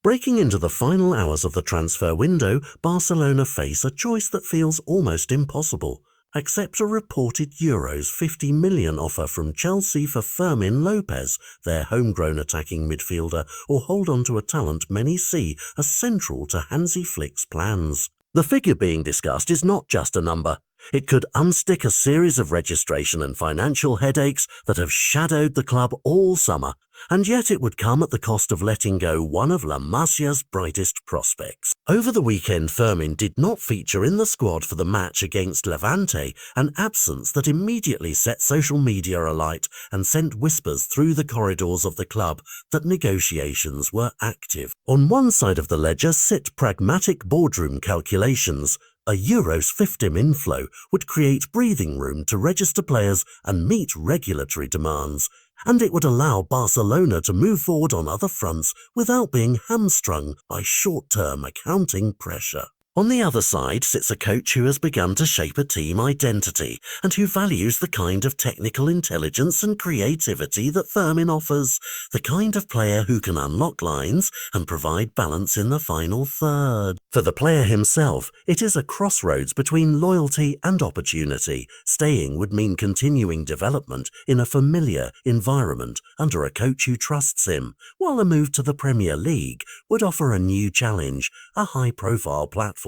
Breaking into the final hours of the transfer window, Barcelona face a choice that feels almost impossible. Accept a reported Euros 50 million offer from Chelsea for Fermin Lopez, their homegrown attacking midfielder, or hold on to a talent many see as central to Hansi Flick's plans. The figure being discussed is not just a number. It could unstick a series of registration and financial headaches that have shadowed the club all summer, and yet it would come at the cost of letting go one of La Masia's brightest prospects. Over the weekend, Fermin did not feature in the squad for the match against Levante, an absence that immediately set social media alight and sent whispers through the corridors of the club that negotiations were active. On one side of the ledger sit pragmatic boardroom calculations. A Euros 50 inflow would create breathing room to register players and meet regulatory demands, and it would allow Barcelona to move forward on other fronts without being hamstrung by short-term accounting pressure. On the other side sits a coach who has begun to shape a team identity and who values the kind of technical intelligence and creativity that Fermin offers, the kind of player who can unlock lines and provide balance in the final third. For the player himself, it is a crossroads between loyalty and opportunity. Staying would mean continuing development in a familiar environment under a coach who trusts him, while a move to the Premier League would offer a new challenge, a high-profile platform,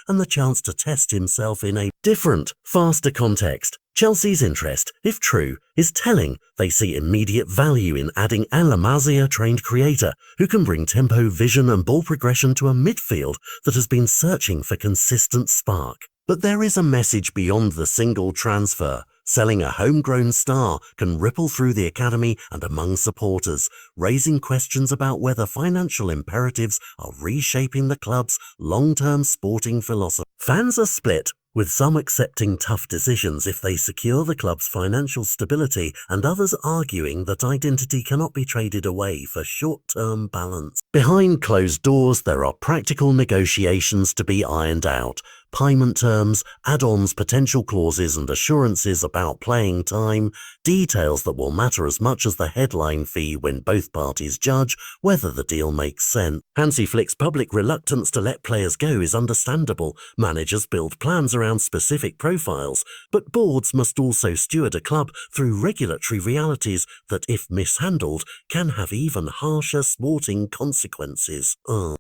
and the chance to test himself in a different, faster context. Chelsea's interest, if true, is telling. They see immediate value in adding a La Masia-trained creator who can bring tempo, vision and ball progression to a midfield that has been searching for consistent spark. But there is a message beyond the single transfer. Selling a homegrown star can ripple through the academy and among supporters, raising questions about whether financial imperatives are reshaping the club's long-term sporting philosophy. Fans are split, with some accepting tough decisions if they secure the club's financial stability and others arguing that identity cannot be traded away for short-term balance. Behind closed doors, there are practical negotiations to be ironed out. Payment terms, add-ons, potential clauses and assurances about playing time, details that will matter as much as the headline fee when both parties judge whether the deal makes sense. Hansi Flick's public reluctance to let players go is understandable. Managers build plans around specific profiles, but boards must also steward a club through regulatory realities that, if mishandled, can have even harsher sporting consequences.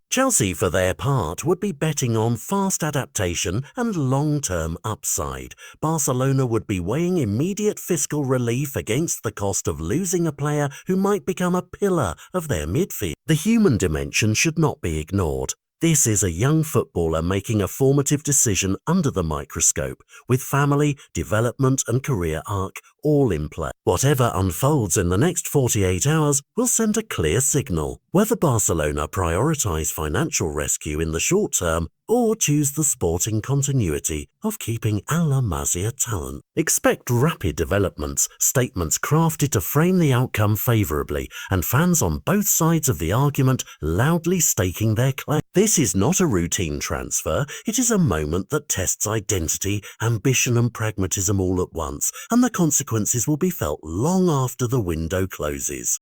Chelsea, for their part, would be betting on fast adaptation and long-term upside. Barcelona would be weighing immediate fiscal relief against the cost of losing a player who might become a pillar of their midfield. The human dimension should not be ignored. This is a young footballer making a formative decision under the microscope, with family, development and career arc all in play. Whatever unfolds in the next 48 hours will send a clear signal whether Barcelona prioritise financial rescue in the short term or choose the sporting continuity of keeping a La Masia talent. Expect rapid developments, statements crafted to frame the outcome favourably, and fans on both sides of the argument loudly staking their claim. This is not a routine transfer, it is a moment that tests identity, ambition and pragmatism all at once, and the consequences will be felt long after the window closes.